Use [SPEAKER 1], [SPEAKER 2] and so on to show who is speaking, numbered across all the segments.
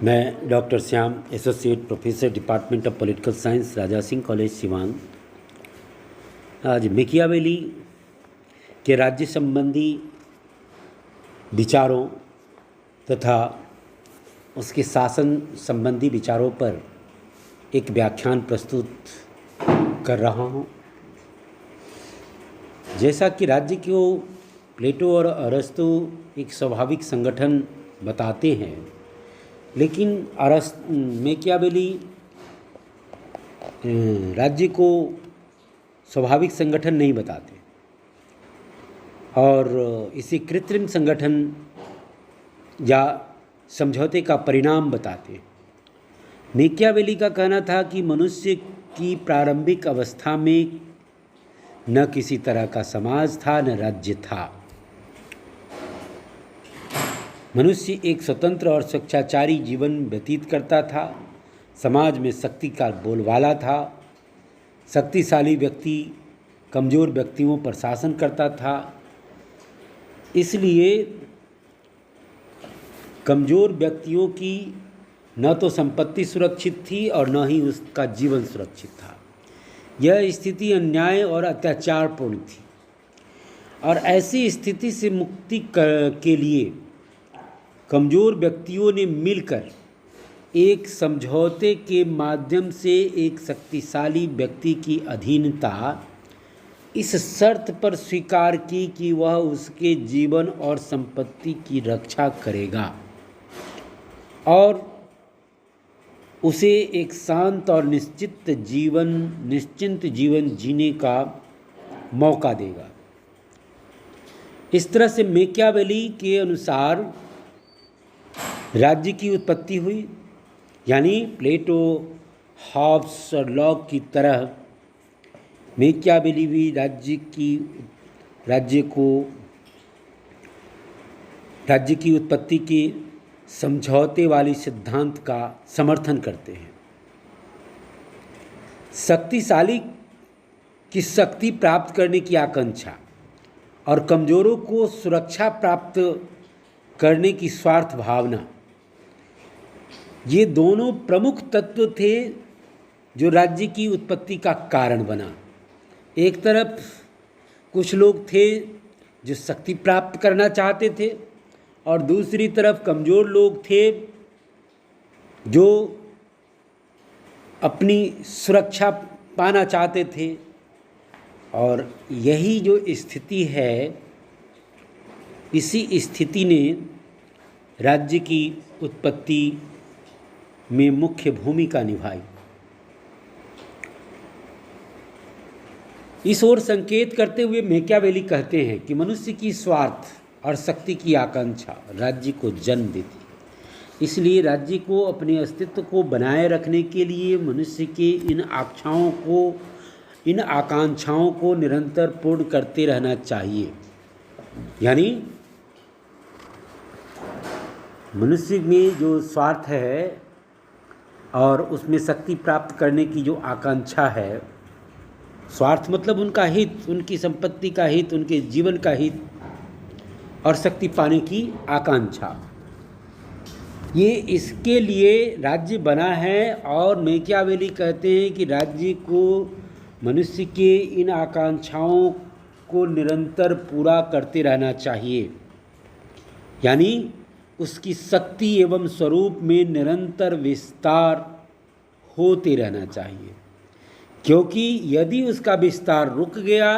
[SPEAKER 1] मैं doctor Shyam, associate professor, department of political science, Raja Singh college Siwan. आज Machiavelli के राज्य संबंधी विचारों तथा उसके शासन संबंधी विचारों पर एक व्याख्यान प्रस्तुत कर रहा हूँ। जैसा कि राज्य को प्लेटो और अरस्तु एक स्वाभाविक संगठन बताते हैं, लेकिन मैकियावेली राज्य को स्वाभाविक संगठन नहीं बताते और इसे कृत्रिम संगठन या समझौते का परिणाम बताते हैं। मैकियावेली का कहना था कि मनुष्य की प्रारंभिक अवस्था में न किसी तरह का समाज था, न राज्य था। मनुष्य एक स्वतंत्र और स्वेच्छाचारी जीवन व्यतीत करता था। समाज में शक्ति का बोलबाला था। शक्तिशाली व्यक्ति कमज़ोर व्यक्तियों पर शासन करता था। इसलिए कमज़ोर व्यक्तियों की न तो संपत्ति सुरक्षित थी और न ही उसका जीवन सुरक्षित था। यह स्थिति अन्याय और अत्याचारपूर्ण थी और ऐसी स्थिति से मुक्ति के लिए कमज़ोर व्यक्तियों ने मिलकर एक समझौते के माध्यम से एक शक्तिशाली व्यक्ति की अधीनता इस शर्त पर स्वीकार की कि वह उसके जीवन और संपत्ति की रक्षा करेगा और उसे एक शांत और निश्चिंत जीवन जीने का मौका देगा। इस तरह से मैकियावेली के अनुसार राज्य की उत्पत्ति हुई, यानी प्लेटो, हॉब्स और लॉक की तरह मैकियावेली भी राज्य की उत्पत्ति के समझौते वाली सिद्धांत का समर्थन करते हैं। शक्तिशाली की शक्ति प्राप्त करने की आकांक्षा और कमज़ोरों को सुरक्षा प्राप्त करने की स्वार्थ भावना, ये दोनों प्रमुख तत्व थे जो राज्य की उत्पत्ति का कारण बना। एक तरफ कुछ लोग थे जो शक्ति प्राप्त करना चाहते थे और दूसरी तरफ कमज़ोर लोग थे जो अपनी सुरक्षा पाना चाहते थे। और यही जो स्थिति है, इसी स्थिति ने राज्य की उत्पत्ति में मुख्य भूमिका निभाई। इस ओर संकेत करते हुए मैकियावेली कहते हैं कि मनुष्य की स्वार्थ और शक्ति की आकांक्षा राज्य को जन्म देती। इसलिए राज्य को अपने अस्तित्व को बनाए रखने के लिए मनुष्य के इन आकांक्षाओं को निरंतर पूर्ण करते रहना चाहिए। यानी मनुष्य में जो स्वार्थ है और उसमें शक्ति प्राप्त करने की जो आकांक्षा है, स्वार्थ मतलब उनका हित, उनकी संपत्ति का हित, उनके जीवन का हित और शक्ति पाने की आकांक्षा, ये इसके लिए राज्य बना है। और मैकियावेली कहते हैं कि राज्य को मनुष्य के इन आकांक्षाओं को निरंतर पूरा करते रहना चाहिए, यानी उसकी शक्ति एवं स्वरूप में निरंतर विस्तार होते रहना चाहिए, क्योंकि यदि उसका विस्तार रुक गया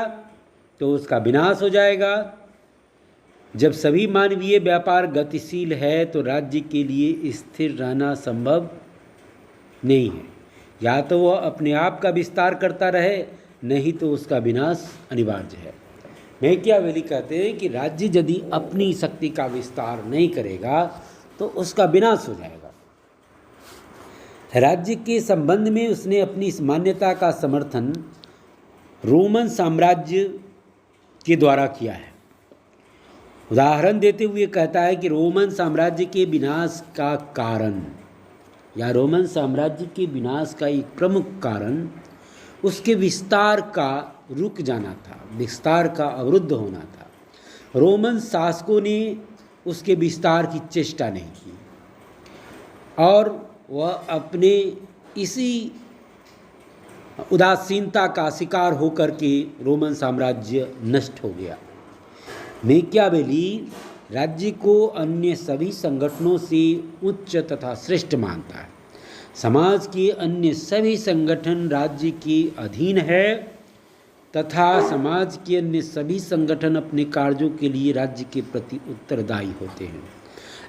[SPEAKER 1] तो उसका विनाश हो जाएगा। जब सभी मानवीय व्यापार गतिशील है तो राज्य के लिए स्थिर रहना संभव नहीं है। या तो वह अपने आप का विस्तार करता रहे, नहीं तो उसका विनाश अनिवार्य है। मैकियावेली कहते हैं कि राज्य यदि अपनी शक्ति का विस्तार नहीं करेगा तो उसका विनाश हो जाएगा। राज्य के संबंध में उसने अपनी इस मान्यता का समर्थन रोमन साम्राज्य के द्वारा किया है। उदाहरण देते हुए कहता है कि रोमन साम्राज्य के विनाश का कारण या रोमन साम्राज्य के विनाश का एक प्रमुख कारण उसके विस्तार का रुक जाना था, विस्तार का अवरुद्ध होना था। रोमन शासकों ने उसके विस्तार की चेष्टा नहीं की। और वह अपने इसी उदासीनता का शिकार होकर के रोमन साम्राज्य नष्ट हो गया। मैकियावेली राज्य को अन्य सभी संगठनों से उच्च तथा श्रेष्ठ मानता है। समाज के अन्य सभी संगठन राज्य के अधीन है तथा समाज के अन्य सभी संगठन अपने कार्यों के लिए राज्य के प्रति उत्तरदायी होते हैं।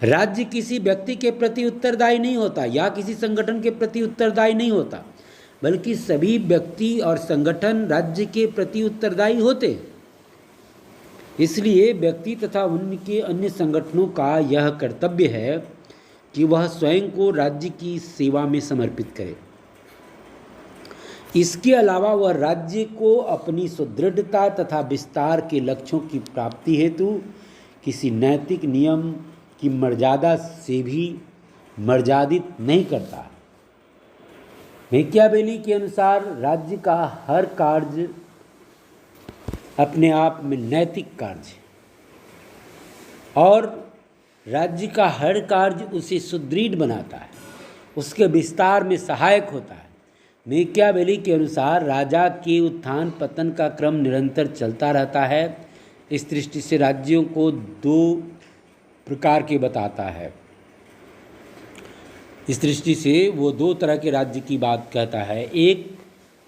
[SPEAKER 1] राज्य किसी व्यक्ति के प्रति उत्तरदायी नहीं होता या किसी संगठन के प्रति उत्तरदायी नहीं होता, बल्कि सभी व्यक्ति और संगठन राज्य के प्रति उत्तरदायी होते हैं। इसलिए व्यक्ति तथा उनके अन्य संगठनों का यह कर्तव्य है कि वह स्वयं को राज्य की सेवा में समर्पित करे। इसके अलावा वह राज्य को अपनी सुदृढ़ता तथा विस्तार के लक्ष्यों की प्राप्ति हेतु किसी नैतिक नियम की मर्यादा से भी मर्यादित नहीं करता। मैकियावेली के अनुसार राज्य का हर कार्य अपने आप में नैतिक कार्य है और राज्य का हर कार्य उसे सुदृढ़ बनाता है, उसके विस्तार में सहायक होता है। मैकियावेली के अनुसार राजा के उत्थान पतन का क्रम निरंतर चलता रहता है। इस दृष्टि से राज्यों को दो प्रकार के बताता है। इस दृष्टि से वो दो तरह के राज्य की बात कहता है। एक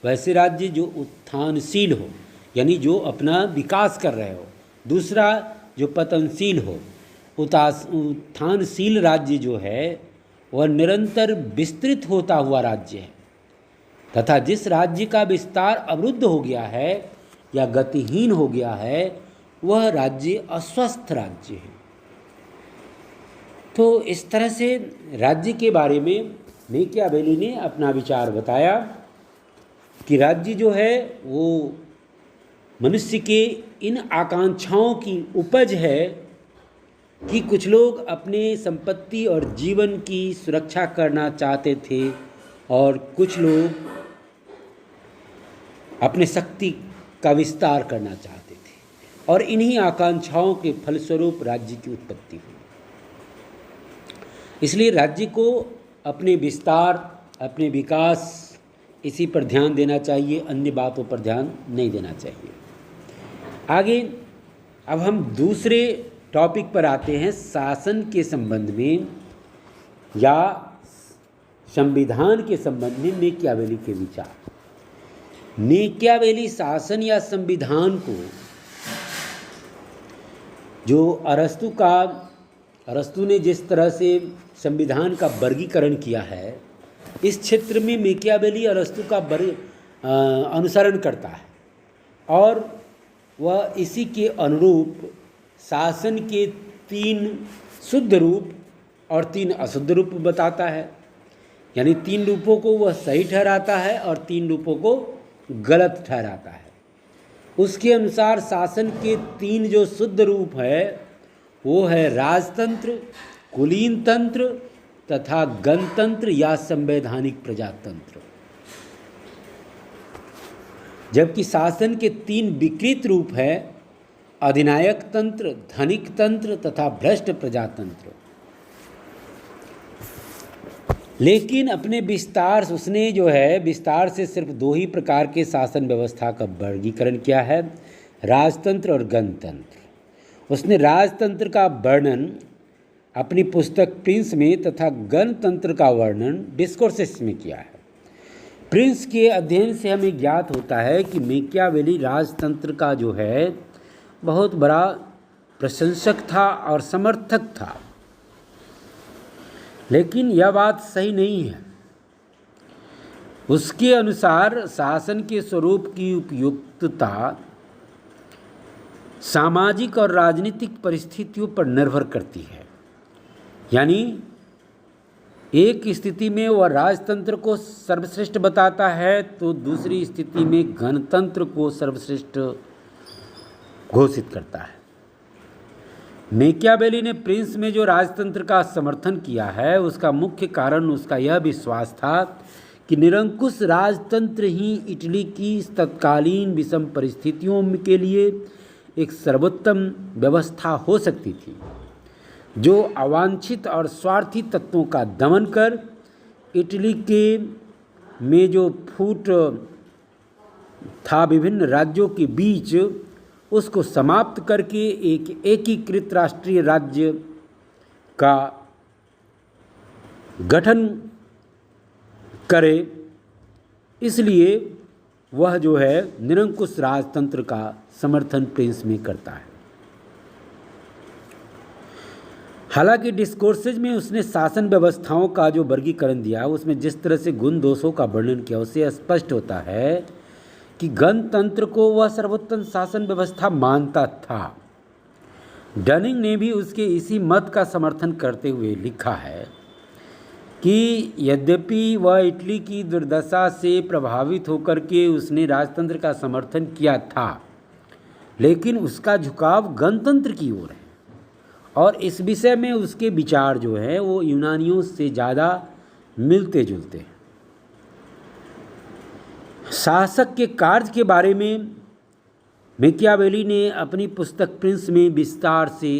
[SPEAKER 1] वैसे राज्य जो उत्थानशील हो, यानी जो अपना विकास कर रहे हो। दूसरा जो पतनशील हो। उत्थानशील राज्य जो है वह निरंतर विस्तृत होता हुआ राज्य है तथा जिस राज्य का विस्तार अवरुद्ध हो गया है या गतिहीन हो गया है वह राज्य अस्वस्थ राज्य है। तो इस तरह से राज्य के बारे में मैकियावेली ने अपना विचार बताया कि राज्य जो है वो मनुष्य के इन आकांक्षाओं की उपज है कि कुछ लोग अपने संपत्ति और जीवन की सुरक्षा करना चाहते थे और कुछ लोग अपने शक्ति का विस्तार करना चाहते थे और इन्हीं आकांक्षाओं के फलस्वरूप राज्य की उत्पत्ति हुई। इसलिए राज्य को अपने विस्तार, अपने विकास, इसी पर ध्यान देना चाहिए, अन्य बातों पर ध्यान नहीं देना चाहिए। आगे अब हम दूसरे टॉपिक पर आते हैं, शासन के संबंध में या संविधान के संबंध में मैकियावेली के विचार। मैकियावेली शासन या संविधान को जो अरस्तु ने जिस तरह से संविधान का वर्गीकरण किया है, इस क्षेत्र में मैकियावेली अरस्तु का अनुसरण करता है और वह इसी के अनुरूप शासन के 3 शुद्ध रूप और 3 अशुद्ध रूप बताता है। यानी 3 रूपों को वह सही ठहराता है और 3 रूपों को गलत ठहराता है। उसके अनुसार शासन के 3 जो शुद्ध रूप है वो है राजतंत्र, कुलीन तंत्र तथा गणतंत्र या संवैधानिक प्रजातंत्र। जबकि शासन के 3 विकृत रूप है अधिनायक तंत्र, धनिक तंत्र तथा भ्रष्ट प्रजातंत्र। लेकिन अपने विस्तार से सिर्फ 2 ही प्रकार के शासन व्यवस्था का वर्गीकरण किया है, राजतंत्र और गणतंत्र। उसने राजतंत्र का वर्णन अपनी पुस्तक प्रिंस में तथा गणतंत्र का वर्णन डिस्कोर्सेस में किया है। प्रिंस के अध्ययन से हमें ज्ञात होता है कि मैकियावेली राजतंत्र का जो है बहुत बड़ा प्रशंसक था और समर्थक था, लेकिन यह बात सही नहीं है। उसके अनुसार शासन के स्वरूप की उपयुक्तता सामाजिक और राजनीतिक परिस्थितियों पर निर्भर करती है। यानी एक स्थिति में वह राजतंत्र को सर्वश्रेष्ठ बताता है तो दूसरी स्थिति में गणतंत्र को सर्वश्रेष्ठ घोषित करता है। मैकियावेली ने प्रिंस में जो राजतंत्र का समर्थन किया है उसका मुख्य कारण उसका यह विश्वास था कि निरंकुश राजतंत्र ही इटली की तत्कालीन विषम परिस्थितियों के लिए एक सर्वोत्तम व्यवस्था हो सकती थी। जो अवांछित और स्वार्थी तत्वों का दमन कर इटली के में जो फूट था विभिन्न राज्यों के बीच, उसको समाप्त करके एक एकीकृत राष्ट्रीय राज्य का गठन करे। इसलिए वह जो है निरंकुश राजतंत्र का समर्थन प्रिंस में करता है। हालांकि डिस्कोर्सेज में उसने शासन व्यवस्थाओं का जो वर्गीकरण दिया, उसमें जिस तरह से गुण दोषों का वर्णन किया, उससे स्पष्ट होता है कि गणतंत्र को वह सर्वोत्तम शासन व्यवस्था मानता था। डनिंग ने भी उसके इसी मत का समर्थन करते हुए लिखा है कि यद्यपि वह इटली की दुर्दशा से प्रभावित होकर के उसने राजतंत्र का समर्थन किया था, लेकिन उसका झुकाव गणतंत्र की ओर है और इस विषय में उसके विचार जो हैं वो यूनानियों से ज़्यादा मिलते जुलते हैं। शासक के कार्य के बारे में मैकियावेली ने अपनी पुस्तक प्रिंस में विस्तार से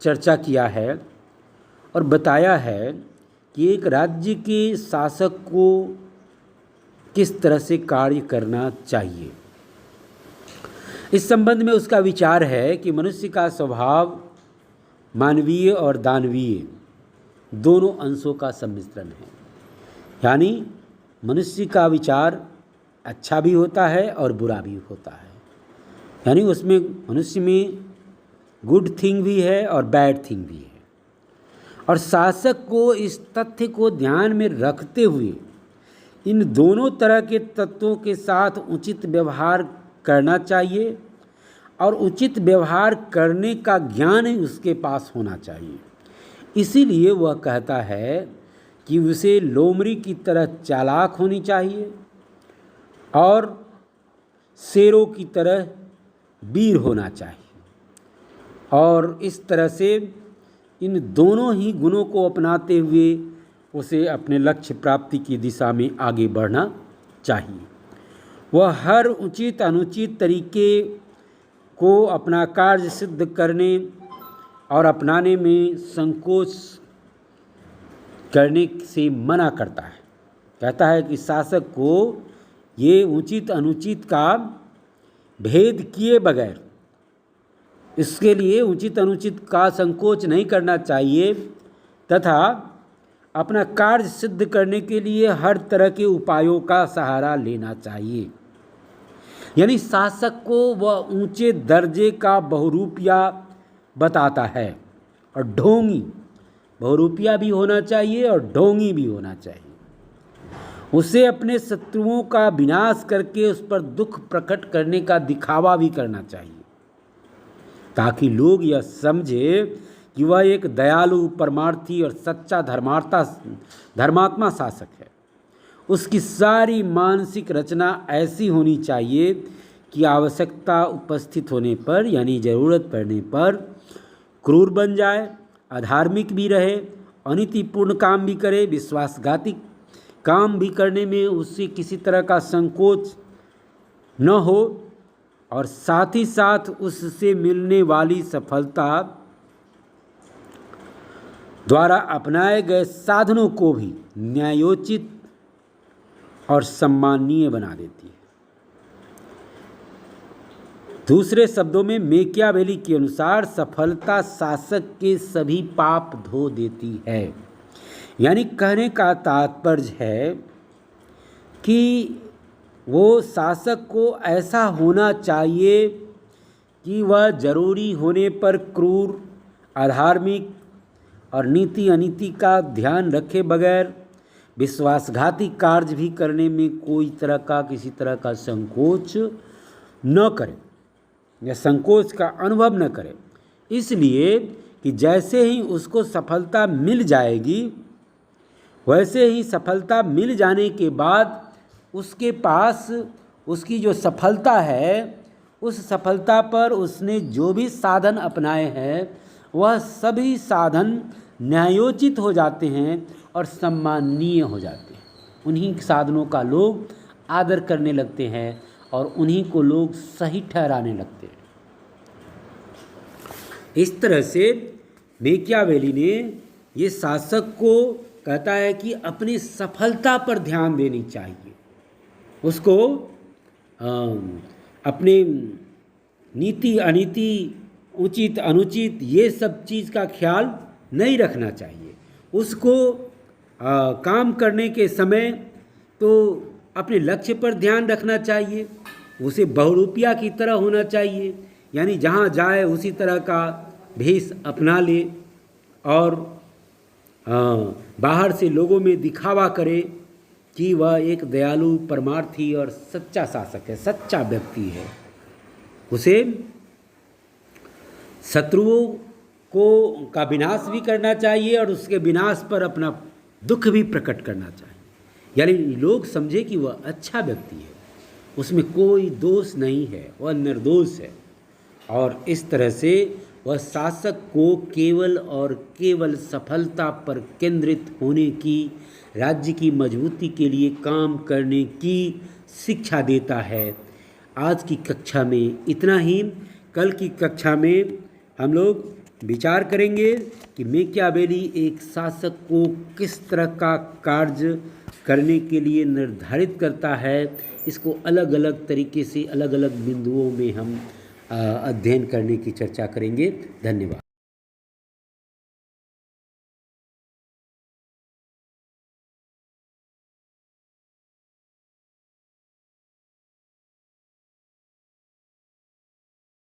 [SPEAKER 1] चर्चा किया है और बताया है कि एक राज्य के शासक को किस तरह से कार्य करना चाहिए। इस संबंध में उसका विचार है कि मनुष्य का स्वभाव मानवीय और दानवीय दोनों अंशों का सम्मिश्रण है। यानी मनुष्य का विचार अच्छा भी होता है और बुरा भी होता है, यानी उसमें मनुष्य में गुड थिंग भी है और बैड थिंग भी है। और शासक को इस तथ्य को ध्यान में रखते हुए इन दोनों तरह के तत्वों के साथ उचित व्यवहार करना चाहिए और उचित व्यवहार करने का ज्ञान उसके पास होना चाहिए। इसीलिए वह कहता है कि उसे लोमड़ी की तरह चालाक होनी चाहिए और शेरों की तरह वीर होना चाहिए और इस तरह से इन दोनों ही गुणों को अपनाते हुए उसे अपने लक्ष्य प्राप्ति की दिशा में आगे बढ़ना चाहिए। वह हर उचित अनुचित तरीके को अपना कार्य सिद्ध करने और अपनाने में संकोच करने से मना करता है। कहता है कि शासक को ये उचित अनुचित का भेद किए बगैर इसके लिए उचित अनुचित का संकोच नहीं करना चाहिए तथा अपना कार्य सिद्ध करने के लिए हर तरह के उपायों का सहारा लेना चाहिए। यानी शासक को वह ऊंचे दर्जे का बहुरूपिया बताता है और ढोंगी, बहुरूपिया भी होना चाहिए और ढोंगी भी होना चाहिए। उसे अपने शत्रुओं का विनाश करके उस पर दुख प्रकट करने का दिखावा भी करना चाहिए ताकि लोग यह समझे कि वह एक दयालु, परमार्थी और सच्चा धर्मात्मा शासक है। उसकी सारी मानसिक रचना ऐसी होनी चाहिए कि आवश्यकता उपस्थित होने पर यानी ज़रूरत पड़ने पर क्रूर बन जाए, अधार्मिक भी रहे, अनीतिपूर्ण काम भी करे, विश्वासघाती काम भी करने में उससे किसी तरह का संकोच न हो और साथ ही साथ उससे मिलने वाली सफलता द्वारा अपनाए गए साधनों को भी न्यायोचित और सम्माननीय बना देती है। दूसरे शब्दों में मैकियावेली के अनुसार सफलता शासक के सभी पाप धो देती है। यानी कहने का तात्पर्य है कि वो शासक को ऐसा होना चाहिए कि वह जरूरी होने पर क्रूर, अधार्मिक और नीति अनीति का ध्यान रखे बगैर विश्वासघाती कार्य भी करने में कोई तरह का किसी तरह का संकोच न करे या संकोच का अनुभव न करे, इसलिए कि जैसे ही उसको सफलता मिल जाएगी वैसे ही सफलता मिल जाने के बाद उसके पास उसकी जो सफलता है उस सफलता पर उसने जो भी साधन अपनाए हैं वह सभी साधन न्यायोचित हो जाते हैं और सम्माननीय हो जाते हैं। उन्हीं साधनों का लोग आदर करने लगते हैं और उन्हीं को लोग सही ठहराने लगते हैं। इस तरह से मेकियावेली ने ये शासक को कहता है कि अपनी सफलता पर ध्यान देनी चाहिए, उसको अपने नीति अनीति उचित अनुचित ये सब चीज़ का ख्याल नहीं रखना चाहिए। उसको काम करने के समय तो अपने लक्ष्य पर ध्यान रखना चाहिए, उसे बहुरूपिया की तरह होना चाहिए, यानी जहाँ जाए उसी तरह का भेष अपना ले और बाहर से लोगों में दिखावा करे कि वह एक दयालु परमार्थी और सच्चा शासक है, सच्चा व्यक्ति है। उसे शत्रुओं का विनाश भी करना चाहिए और उसके विनाश पर अपना दुख भी प्रकट करना चाहिए, यानी लोग समझे कि वह अच्छा व्यक्ति है, उसमें कोई दोष नहीं है, वह निर्दोष है। और इस तरह से वह शासक को केवल और केवल सफलता पर केंद्रित होने की, राज्य की मजबूती के लिए काम करने की शिक्षा देता है। आज की कक्षा में इतना ही। कल की कक्षा में हम लोग विचार करेंगे कि मेकियावेली एक शासक को किस तरह का कार्य करने के लिए निर्धारित करता है। इसको अलग अलग तरीके से अलग अलग बिंदुओं में हम अध्ययन करने की चर्चा करेंगे। धन्यवाद।